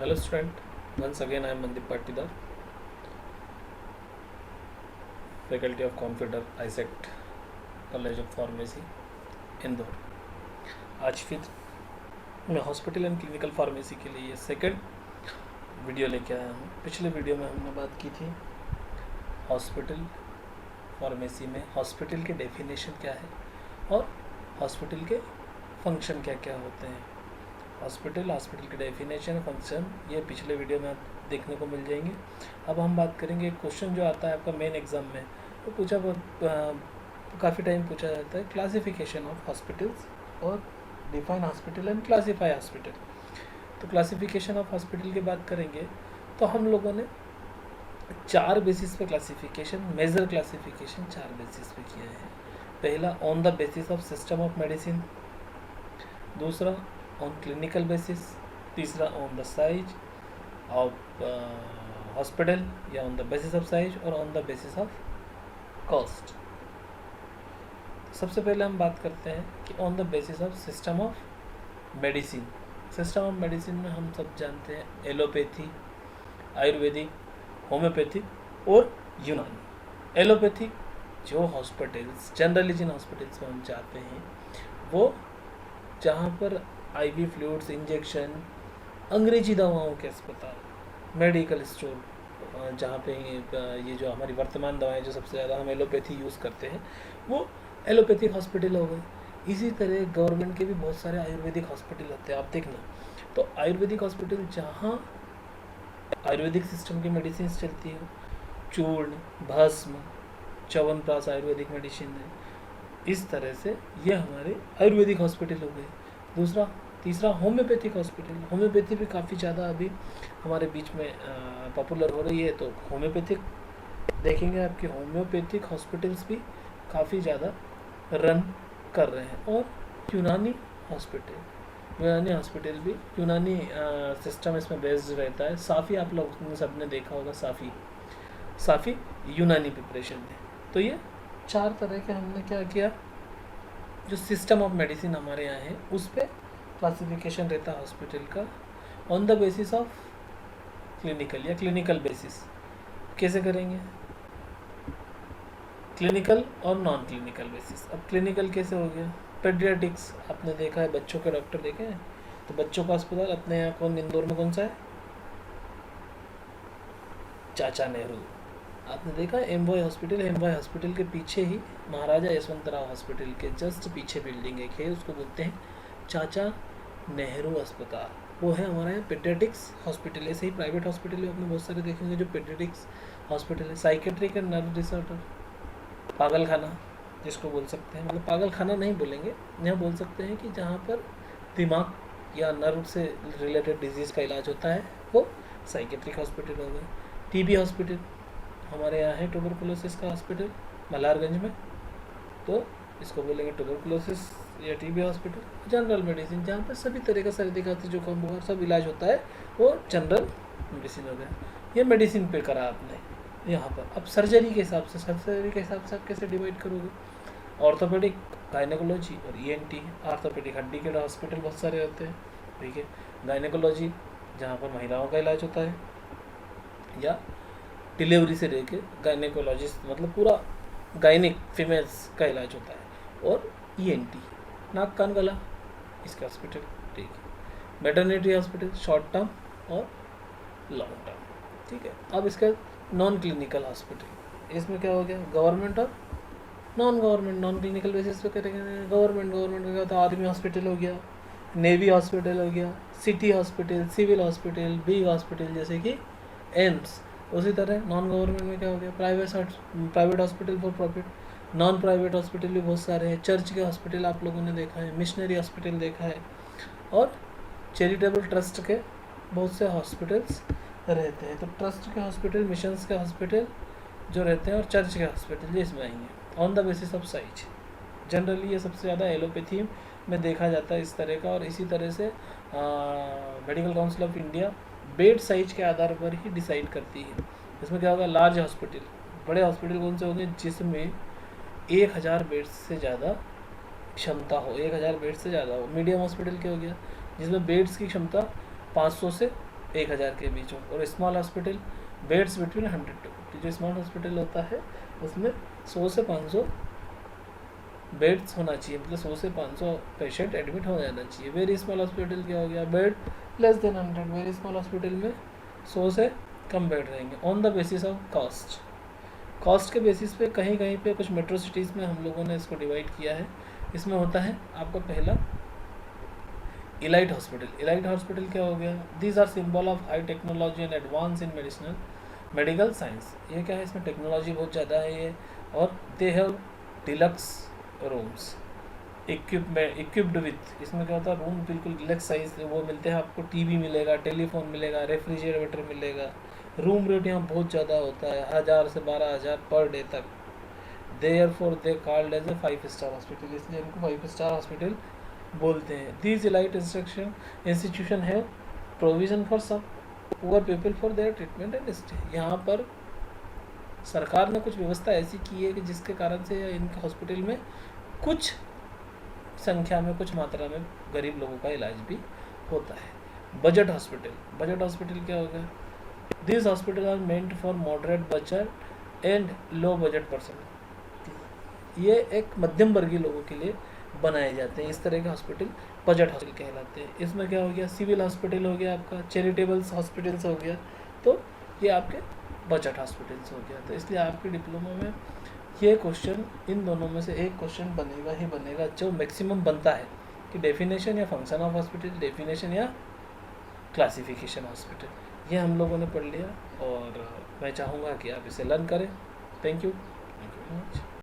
Hello student, once again I am Mandeep Patidar, faculty of Confidor ISECT college of pharmacy Indore. आज फिर मैं hospital and clinical pharmacy के लिए second video लेके आया हूँ। पिछले वीडियो में हमने बात की थी हॉस्पिटल फार्मेसी में हॉस्पिटल के डेफिनेशन क्या है और हॉस्पिटल के फंक्शन क्या क्या होते हैं। हॉस्पिटल के डेफिनेशन फंक्शन ये पिछले वीडियो में आप देखने को मिल जाएंगे। अब हम बात करेंगे एक क्वेश्चन जो आता है आपका मेन एग्ज़ाम में, तो काफ़ी टाइम पूछा जाता है, क्लासिफिकेशन ऑफ हॉस्पिटल्स और define hospital and classify hospital. तो क्लासिफिकेशन ऑफ हॉस्पिटल की बात करेंगे तो हम लोगों ने 4 बेसिस पे क्लासिफिकेशन, मेजर क्लासिफिकेशन 4 बेसिस पे किया है। पहला on the basis of system of medicine, दूसरा ऑन क्लिनिकल बेसिस, तीसरा on the size of hospital या on the basis of size और on the basis of cost. सबसे पहले हम बात करते हैं कि on the basis of system of medicine. System of medicine में हम सब जानते हैं एलोपैथी, आयुर्वेदिक, होम्योपैथिक और यूनानी। एलोपैथिक जो हॉस्पिटल्स जनरली जिन हॉस्पिटल्स में हम जाते हैं वो जहाँ पर आईवी फ्लूइड्स, इंजेक्शन, अंग्रेजी दवाओं के अस्पताल, मेडिकल स्टोर, जहाँ पे ये जो हमारी वर्तमान दवाएं जो सबसे ज़्यादा हम एलोपैथी यूज़ करते हैं वो एलोपैथिक हॉस्पिटल हो गए। इसी तरह गवर्नमेंट के भी बहुत सारे आयुर्वेदिक हॉस्पिटल होते हैं, आप देखना। तो आयुर्वेदिक हॉस्पिटल जहाँ आयुर्वेदिक सिस्टम की मेडिसिन चलती है, चूर्ण, भस्म, च्यवनप्राश आयुर्वेदिक मेडिसिन है, इस तरह से ये हमारे आयुर्वेदिक हॉस्पिटल हो गए। तीसरा होम्योपैथिक हॉस्पिटल। होम्योपैथी भी काफ़ी ज़्यादा अभी हमारे बीच में पॉपुलर हो रही है, तो होम्योपैथिक देखेंगे आपके होम्योपैथिक हॉस्पिटल्स भी काफ़ी ज़्यादा रन कर रहे हैं। और यूनानी हॉस्पिटल भी यूनानी सिस्टम इसमें बेस्ड रहता है। साफ़ी आप लोग सबने देखा होगा, साफ़ी यूनानी प्रिपरेशन है। तो ये 4 तरह के हमने क्या किया, जो सिस्टम ऑफ मेडिसिन हमारे यहाँ है उस पर क्लासिफिकेशन रहता है हॉस्पिटल का on the basis of clinical या क्लिनिकल बेसिस। कैसे करेंगे, क्लिनिकल और नॉन क्लिनिकल बेसिस। अब क्लिनिकल कैसे हो गया, पेडियाट्रिक्स आपने देखा है, बच्चों के डॉक्टर देखे हैं, तो बच्चों का अस्पताल अपने यहाँ कौन, इंदौर में कौन सा है, चाचा नेहरू। आपने देखा है एमवाई हॉस्पिटल के पीछे ही महाराजा यशवंतराव हॉस्पिटल के जस्ट पीछे बिल्डिंग एक है, उसको बोलते हैं चाचा नेहरू अस्पताल। वो है हमारा यहाँ पेडियाट्रिक्स हॉस्पिटल। ऐसे ही प्राइवेट हॉस्पिटल में आपने बहुत सारे देखेंगे जो पेडियाट्रिक्स हॉस्पिटल है। साइकेट्रिक एंड नर्व डिसऑर्डर, पागल खाना जिसको बोल सकते हैं, मतलब पागल खाना नहीं बोलेंगे, यहाँ बोल सकते हैं कि जहाँ पर दिमाग या नर्व से रिलेटेड डिजीज़ का इलाज होता है वो साइकेट्रिक हॉस्पिटल हो गए। टीबी हॉस्पिटल हमारे यहाँ है, ट्यूबरकुलोसिस का हॉस्पिटल मल्हारगंज में, तो इसको बोलेंगे ट्यूबरकुलोसिस या टीबी हॉस्पिटल। जनरल मेडिसिन जहाँ पर सभी तरह का सर्दी खांसी जुकाम बुखार सब इलाज होता है वो जनरल मेडिसिन हो गया। ये मेडिसिन पे करा आपने यहाँ पर। अब सर्जरी के हिसाब से आप कैसे डिवाइड करोगे, ऑर्थोपेडिक, गायनेकोलॉजी और ईएनटी। ऑर्थोपेडिक हड्डी के हॉस्पिटल बहुत सारे होते हैं, ठीक है। गायनेकोलॉजी जहाँ पर महिलाओं का इलाज होता है या डिलीवरी से लेके गायनेकोलॉजिस्ट मतलब पूरा गायनिक फीमेल्स का इलाज होता है। और ईएनटी नाक कान गला, इसका हॉस्पिटल, ठीक है। मैटरनिटी हॉस्पिटल शॉर्ट टर्म और लॉन्ग टर्म, ठीक है। अब इसका नॉन क्लिनिकल हॉस्पिटल, इसमें क्या हो गया, गवर्नमेंट और non government. Non clinical basis पे करेंगे गवर्नमेंट का तो आर्मी हॉस्पिटल हो गया, नेवी हॉस्पिटल हो गया, city hospital, civil hospital, B hospital जैसे कि एम्स। उसी तरह नॉन गवर्नमेंट में क्या हो गया, private hospital for profit. Non private hospital भी बहुत सारे हैं, चर्च के हॉस्पिटल आप लोगों ने देखा है, मिशनरी हॉस्पिटल देखा है, और चैरिटेबल ट्रस्ट के बहुत से हॉस्पिटल्स रहते हैं। तो ट्रस्ट के हॉस्पिटल, मिशंस के हॉस्पिटल जो रहते हैं और चर्च के हॉस्पिटल ये इसमें आएंगे। On the basis of size generally ये सबसे ज़्यादा एलोपैथी में देखा जाता है इस तरह का। और इसी तरह से medical council of India bed size के आधार पर ही डिसाइड करती है। इसमें क्या होगा, लार्ज हॉस्पिटल, बड़े हॉस्पिटल कौन से होंगे जिसमें 1000 बेड से ज़्यादा क्षमता हो, 1000 बेड से ज़्यादा हो। मीडियम हॉस्पिटल क्या हो गया, जिसमें बेड्स की क्षमता 500 से 1000 के बीच में। और small hospital beds between 100 to 50। जो स्मॉल हॉस्पिटल होता है उसमें 100 से 500 बेड्स होना चाहिए, मतलब 100 से 500 पेशेंट एडमिट हो जाना चाहिए। वेरी स्मॉल हॉस्पिटल क्या हो गया, bed less than 100। Very small hospital में 100 से कम बेड रहेंगे। On the basis of caste, cost के बेसिस पे कहीं कहीं पे कुछ मेट्रो सिटीज़ में हम लोगों ने इसको डिवाइड किया है। इसमें होता है आपका पहला इलाइट हॉस्पिटल। इलाइट हॉस्पिटल क्या हो गया, these are symbol of high technology and advance in medical science. ये क्या है, इसमें टेक्नोलॉजी बहुत ज़्यादा है ये, और they have deluxe rooms equipped with. इसमें क्या होता है, रूम बिल्कुल डिलक्स साइज वो मिलते हैं आपको, टीवी मिलेगा, टेलीफोन मिलेगा, रेफ्रिजरेटर मिलेगा। रूम रेट यहाँ बहुत ज़्यादा होता है, 1000 से 12000 पर डे तक। Therefore they called as a 5 star hospital, इसलिए इनको 5 स्टार हॉस्पिटल बोलते हैं। दीज इलाइट इंस्टीट्यूशन है प्रोविजन फॉर सब poor people for their treatment and stay. यहाँ पर सरकार ने कुछ व्यवस्था ऐसी की है कि जिसके कारण से इनके हॉस्पिटल में कुछ संख्या में, कुछ मात्रा में गरीब लोगों का इलाज भी होता है। बजट हॉस्पिटल क्या होगा, this hospital are meant for moderate budget and low budget person. ये एक मध्यम वर्गीय लोगों के लिए बनाए जाते हैं। इस तरह के हॉस्पिटल बजट हॉस्पिटल कहलाते हैं। इसमें क्या हो गया, सिविल हॉस्पिटल हो गया आपका, चैरिटेबल्स हॉस्पिटल्स हो गया, तो ये आपके बजट हॉस्पिटल्स हो गया। तो इसलिए आपके डिप्लोमा में ये क्वेश्चन, इन दोनों में से एक क्वेश्चन बनेगा ही बनेगा, जो मैक्सिमम बनता है कि डेफिनेशन या फंक्शन ऑफ हॉस्पिटल, डेफिनेशन या क्लासिफिकेशन हॉस्पिटल। ये हम लोगों ने पढ़ लिया और मैं चाहूँगा कि आप इसे लर्न करें। Thank you very much.